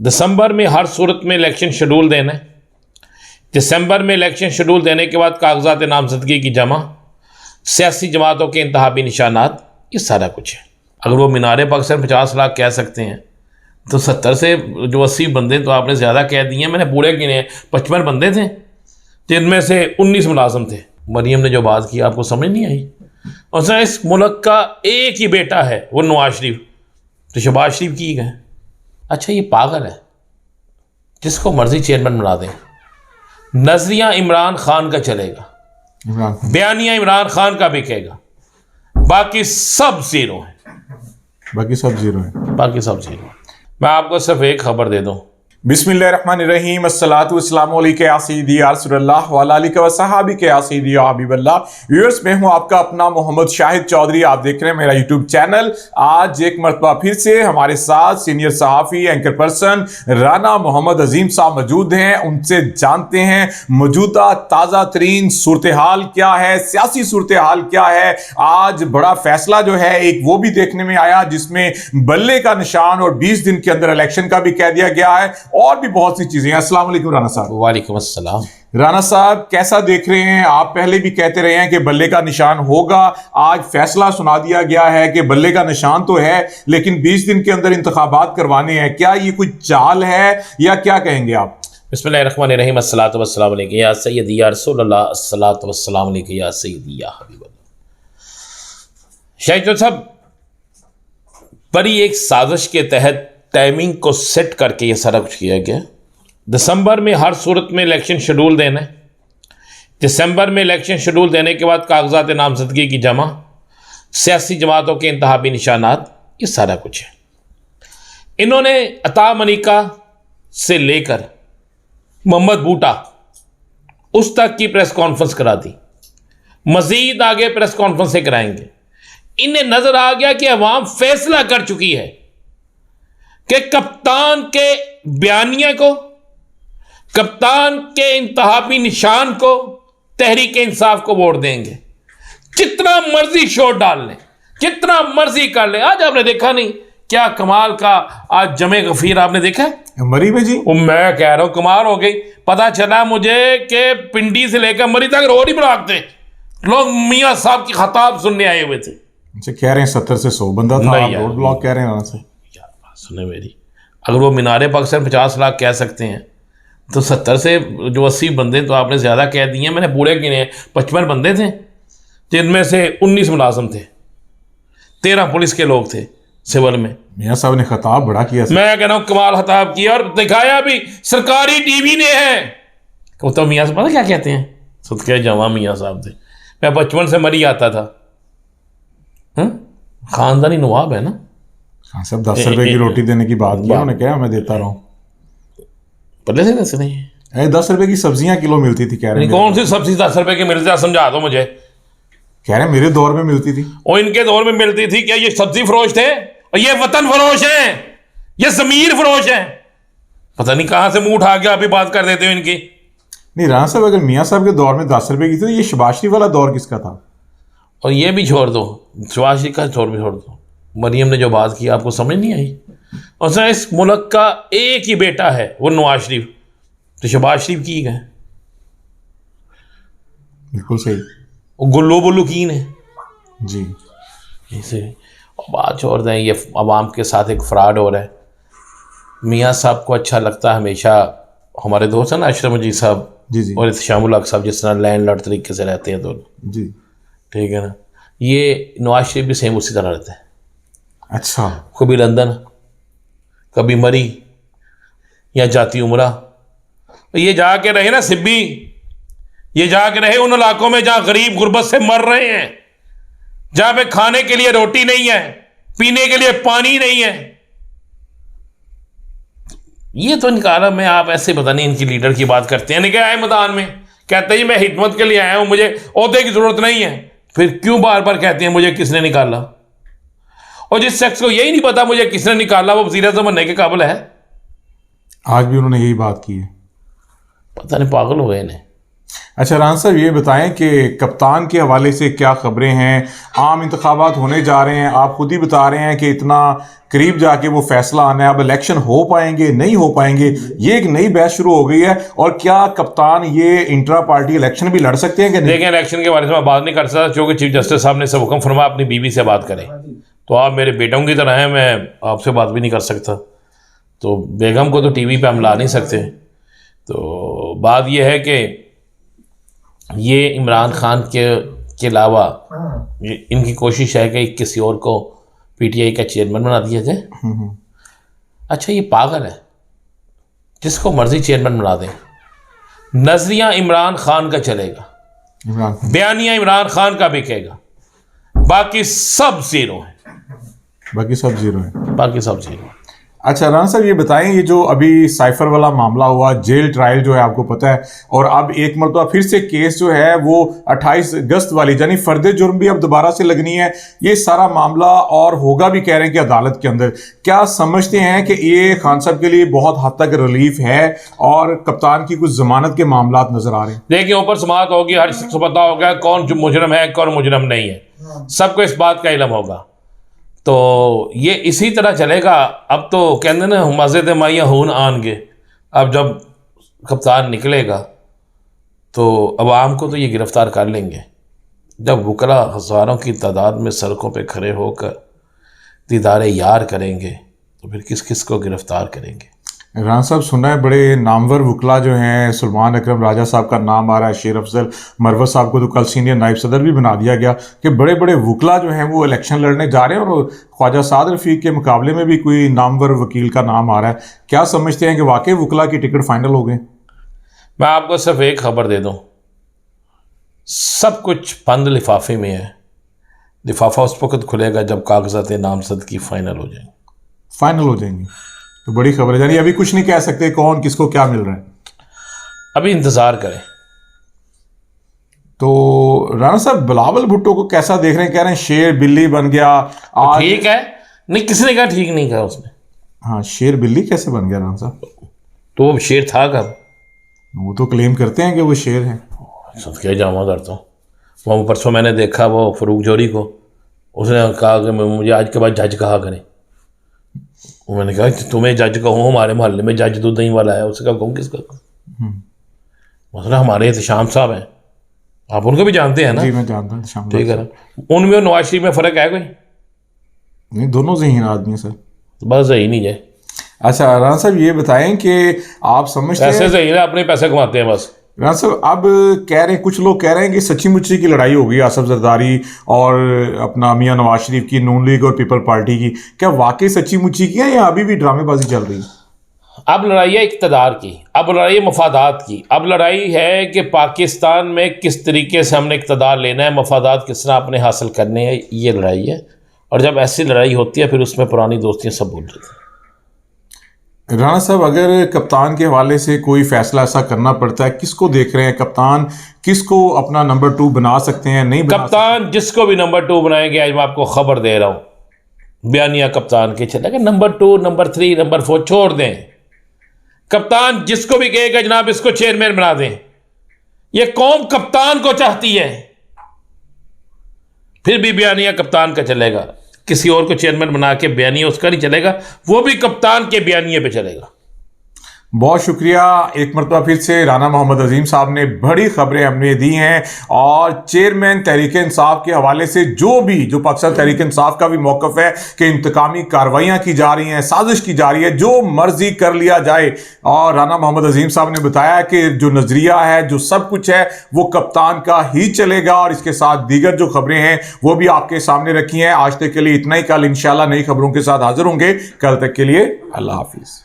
दिसंबर में हर सूरत में election schedule देना है। दिसंबर में इलेक्शन शेड्यूल देने के बाद कागजात नामजदगी की जमा, सियासी जमातों के इंतहाबी निशानात, ये सारा कुछ है। अगर वो मीनार पर अक्सर 50 लाख कह सकते हैं तो 70 से जो 80 बंदे तो आपने ज़्यादा कह दिए हैं। मैंने पूरे गिने हैं, 55 बंदे थे जिनमें से 19 मुलाजम थे। मरियम ने जो बात की आपको समझ नहीं आई। और सर इस मुल्क का एक ही बेटा है वो नवाज शरीफ, तो शहबाज शरीफ की गए। अच्छा ये पागल है, जिसको मर्जी चेयरमैन बना दें। नजरिया इमरान खान का चलेगा, बयानिया इमरान खान का बिकेगा, बाकी सब जीरो है। बाकी सब जीरो। मैं आपको सिर्फ एक खबर दे दूं। बिस्मिल्लाहिर्रहमानिर्रहीम, अस्सलातु वस्सलामु अलैका या सय्यदी या रसूलल्लाह व अला आलिका व सहाबिका या सय्यदी या हबीबल्लाह। व्यूअर्स, मैं हूं आपका अपना मोहम्मद शाहिद चौधरी। आप देख रहे हैं मेरा यूट्यूब चैनल। आज एक मरतबा फिर से हमारे साथ सीनियर सहाफ़ी एंकर पर्सन राना मोहम्मद अजीम साहब मौजूद हैं। उनसे जानते हैं मौजूदा ताज़ा तरीन सूरत हाल क्या है, सियासी सूरत हाल क्या है। आज बड़ा फैसला जो है एक वो भी देखने में आया जिसमें बल्ले का निशान और 20 दिन के अंदर इलेक्शन का भी कह दिया गया है और भी बहुत सी चीजें। अस्सलाम वालेकुम राना साहब। वालेकुम अस्सलाम। राना साहब कैसा देख रहे हैं आप? पहले भी कहते रहे हैं कि बल्ले का निशान होगा, आज फैसला सुना दिया गया है कि बल्ले का निशान तो है लेकिन 20 दिन के अंदर इंतखाबात करवाने हैं। क्या ये कोई चाल है या क्या कहेंगे आप? बिस्मिल्लाहिर्रहमानिर्रहीम, अस्सलातु वस्सलामु अलैका या सय्यदी या रसूलल्लाह, अस्सलातु वस्सलामु अलैका या सय्यदी या हबीबल्लाह। शाहिद साहब, बड़ी एक साजिश के तहत टाइमिंग को सेट करके ये सारा कुछ किया गया। दिसंबर में हर सूरत में इलेक्शन शेड्यूल देना है। दिसंबर में इलेक्शन शेड्यूल देने के बाद कागजात नामजदगी की जमा, सियासी जमातों के इंतहाबी निशानात, ये सारा कुछ है। इन्होंने अता मनिका से लेकर मोहम्मद बूटा उस तक की प्रेस कॉन्फ्रेंस करा दी, मजीद आगे प्रेस कॉन्फ्रेंस से कराएंगे। इन्हें नजर आ गया कि अवाम फैसला कर चुकी है कि कप्तान के बयानिया को, कप्तान के इंतहाबी निशान को, तहरीक इंसाफ को वोट देंगे। जितना मर्जी शोर डाल लें, जितना मर्जी कर लें। आज आपने देखा नहीं क्या कमाल का, आज जमे गफीर आपने देखा मरी में जी? वो मैं कह रहा हूं कमाल हो गई। पता चला मुझे कि पिंडी से लेकर मरी तक रोड ही ब्लॉक थे, लोग मियाँ साहब की खताब सुनने आए हुए थे। कह रहे हैं 70 से 100 बंदा था, आप रोड ब्लॉक कह रहे हैं। से सुने मेरी, अगर वो मीनारे पर अक्सर 50 लाख कह सकते हैं तो 70 से जो 80 बंदे तो आपने ज़्यादा कह दिए हैं। मैंने पूरे गिने हैं, 55 बंदे थे जिनमें से 19 मुलाजम थे, 13 पुलिस के लोग थे सिविल में। मियाँ साहब ने खताब बड़ा किया। मैं कह रहा हूँ कमाल खताब किया और दिखाया भी, सरकारी टीवी ने है। तो मियाँ साहब पता क्या कहते हैं? सदके जवां मियाँ साहब थे। मैं बचपन से मरी आता था। खानदानी नवाब है ना। हाँ साहब, 10 रुपए की रोटी देने की बात की उन्होंने, क्या मैं देता रहा हूँ पहले से कैसे नहीं? 10 रुपए की सब्जियां किलो मिलती थी। कह रहे कौन सी सब्जी 10 रुपए की मिलती है? समझा दो मुझे। कह रहे मेरे दौर में मिलती थी। और इनके दौर में मिलती थी क्या? ये सब्जी फरोश थे और ये वतन फरोश हैं, ये जमीर फरोश हैं। पता नहीं कहां से मुंह उठा के आप ही बात कर देते हो इनकी। नहीं राना साहब, अगर मियाँ साहब के दौर में 10 रुपए की थी तो ये शहबाज शरीफ वाला दौर किसका था? और ये भी छोड़ दो, शहबाज शरीफ का छोड़ दो। मरियम ने जो बात की आपको समझ नहीं आई। और सर इस मुल्क का एक ही बेटा है वो नवाज शरीफ, तो शहबाज शरीफ की गए। बिल्कुल सही। वो गुल्लू बुल्लू कीन है जी। इसे बात छोड़ दें, ये अवाम के साथ एक फ्रॉड हो रहा है। मियाँ साहब को अच्छा लगता है हमेशा, हमारे दोस्त हैं ना अशरफ मजीद साहब जी और इत्शामुल हक साहब, जिस तरह लैंड लॉर्ड तरीके से रहते हैं दोनों जी, ठीक है ना। ये नवाज शरीफ भी सेम उसी तरह रहते हैं। अच्छा। कभी लंदन, कभी मरी या जाती उमरा। ये जाके रहे ना सिब्बी, ये जाके रहे उन इलाकों में जहां गरीब गुर्बत से मर रहे हैं, जहां पे खाने के लिए रोटी नहीं है, पीने के लिए पानी नहीं है। ये तो निकाला मैं, आप ऐसे पता नहीं इनकी लीडर की बात करते हैं। निकल आए मैदान में, कहते हैं मैं हिकमत के लिए आया हूं, मुझे ओहदे की जरूरत नहीं है। फिर क्यों बार बार कहते हैं मुझे किसने निकाला? और जिस शख्स को यही नहीं पता मुझे किसने निकाला वो वज़ीर-ए-आज़म बनने के काबिल है? आज भी उन्होंने यही बात की है। पता नहीं पागल हो गए इन्हें। अच्छा राना साहब, ये बताएं कि कप्तान के हवाले से क्या खबरें हैं? आम इंतखाबात होने जा रहे हैं, आप खुद ही बता रहे हैं कि इतना करीब जाके वो फैसला आना है, अब इलेक्शन हो पाएंगे नहीं हो पाएंगे, ये एक नई बहस शुरू हो गई है। और क्या कप्तान ये इंट्रा पार्टी इलेक्शन भी लड़ सकते हैं कि नहीं? देखिए, इलेक्शन के बारे में मैं बात नहीं कर सकता, क्योंकि चीफ जस्टिस साहब ने सब हुक्म फरमाया अपनी बीवी से बात करें। तो आप मेरे बेटों की तरह हैं, मैं आपसे बात भी नहीं कर सकता। तो बेगम को तो टीवी पे हम ला नहीं सकते। तो बात यह है कि ये इमरान खान के अलावा इनकी कोशिश है कि किसी और को पीटीआई का चेयरमैन बना दिया जाए। अच्छा, ये पागल है, जिसको मर्जी चेयरमैन बना दें। नजरिया इमरान खान का चलेगा, बयानिया इमरान खान का बिकेगा, बाकी सब जीरो है। बाकी सब जीरो है। बाकी सब जीरो। अच्छा राना साहब, ये बताएं, ये जो अभी साइफर वाला मामला हुआ, जेल ट्रायल जो है आपको पता है, और अब एक मरतबा फिर से केस जो है वो 28 अगस्त वाली यानी फर्द जुर्म भी अब दोबारा से लगनी है, ये सारा मामला और होगा भी कह रहे हैं कि अदालत के अंदर। क्या समझते हैं कि ये खान साहब के लिए बहुत हद तक रिलीफ है और कप्तान की कुछ जमानत के मामला नजर आ रहे हैं? देखिए, ऊपर समात होगी, हर शख्स को पता होगा कौन जो मुजरम है कौन मुजरम नहीं है, सबको इस बात का इल्म होगा। तो ये इसी तरह चलेगा। अब तो कहते ना मज़े दे माइया खून आनगे। अब जब कप्तान निकलेगा तो अवाम को तो ये गिरफ़्तार कर लेंगे। जब वकला हज़ारों की तादाद में सड़कों पे खड़े होकर दीदारे यार करेंगे तो फिर किस किस को गिरफ़्तार करेंगे? राना साहब, सुना है बड़े नामवर वकला जो हैं, सुलेमान अकरम राजा साहब का नाम आ रहा है, शेर अफजल मरवत साहब को तो कल सीनियर नायब सदर भी बना दिया गया, कि बड़े बड़े वकला जो हैं वो इलेक्शन लड़ने जा रहे हैं और ख्वाजा साद रफ़ीक के मुकाबले में भी कोई नामवर वकील का नाम आ रहा है। क्या समझते हैं कि वाकई वकला की टिकट फाइनल हो गए? मैं आपको सिर्फ एक खबर दे दूँ, सब कुछ बंद लिफाफे में है। लिफाफा उस वक्त खुलेगा जब कागजात नामजद की फाइनल हो जाएंगे। फाइनल हो जाएंगे तो बड़ी खबर है, यानी अभी कुछ नहीं कह सकते कौन किसको क्या मिल रहा है, अभी इंतज़ार करें। तो राना साहब, बिलावल भुट्टो को कैसा देख रहे हैं? कह रहे हैं शेर बिल्ली बन गया आज। ठीक है, नहीं किसी ने कहा ठीक नहीं कहा उसने। हाँ, शेर बिल्ली कैसे बन गया राना साहब? तो वो शेर था कब? वो तो क्लेम करते हैं कि वो शेर है। सब क्या जामा करता हूँ। वो परसों मैंने देखा वो फरूक जोरी को, उसने कहा कि मुझे आज के बाद जज कहा करें। मैंने कहा कि तुम्हें जज कहूँ, हमारे मोहल्ले में जज दूध नहीं वाला है। उसका कहूँ किसका? मतलब हमारे एहतशाम साहब हैं, आप उनको भी जानते हैं ना? जी मैं जानता हूँ। ठीक है ना, उनमें और नवाज शरीफ में फ़र्क है कोई? नहीं, दोनों ज़हीन आदमी है सर। बस सही नहीं है। अच्छा राना साहब, ये बताएं कि आप समझते हैं, पैसे सही है, अपने पैसे कमाते हैं बस। राना साहब, अब कह रहे हैं, कुछ लोग कह रहे हैं कि सच्ची मुच्ची की लड़ाई होगी आसफ जरदारी और अपना मियां नवाज शरीफ की, नून लीग और पीपल पार्टी की। क्या वाकई सच्ची मुच्ची की है या अभी भी ड्रामेबाजी चल रही है? अब लड़ाई है इक़्तिदार की, अब लड़ाई है मफादात की। अब लड़ाई है कि पाकिस्तान में किस तरीके से हमने इक़्तिदार लेना है, मफादात किस तरह अपने हासिल करने हैं, ये लड़ाई है। और जब ऐसी लड़ाई होती है फिर उसमें पुरानी दोस्तियाँ सब भूल जाती हैं। राना साहब, अगर कप्तान के हवाले से कोई फैसला ऐसा करना पड़ता है, किसको देख रहे हैं? कप्तान किसको अपना नंबर 2 बना सकते हैं, नहीं बना कप्तान जिसको भी नंबर 2 बनाएंगे, आज मैं आपको खबर दे रहा हूँ, बयानिया कप्तान के चलेगा। नंबर 2, नंबर 3, नंबर 4 छोड़ दें। कप्तान जिसको भी कहेगा जनाब इसको चेयरमैन बना दें, ये कौम कप्तान को चाहती है, फिर भी बयानिया कप्तान का चलेगा। किसी और को चेयरमैन बना के बयानिया उसका नहीं चलेगा, वो भी कप्तान के बयानिए पे चलेगा। बहुत शुक्रिया एक मरतबा फिर से राना मोहम्मद अजीम साहब ने बड़ी खबरें हमें दी हैं। और चेयरमैन तहरीक इंसाफ के हवाले से जो पाकिस्तान तहरीक इंसाफ का भी मौक़िफ़ है कि इंतकामी कार्रवाइयाँ की जा रही हैं, साजिश की जा रही है, जो मर्जी कर लिया जाए। और राना मोहम्मद अजीम साहब ने बताया कि जो नज़रिया है, जो सब कुछ है, वो कप्तान का ही चलेगा। और इसके साथ दीगर जो खबरें हैं वो भी आपके सामने रखी हैं। आज तक के लिए इतना ही, कल इंशाल्लाह नई खबरों के साथ हाजिर होंगे। कल तक के लिए अल्लाह हाफिज़।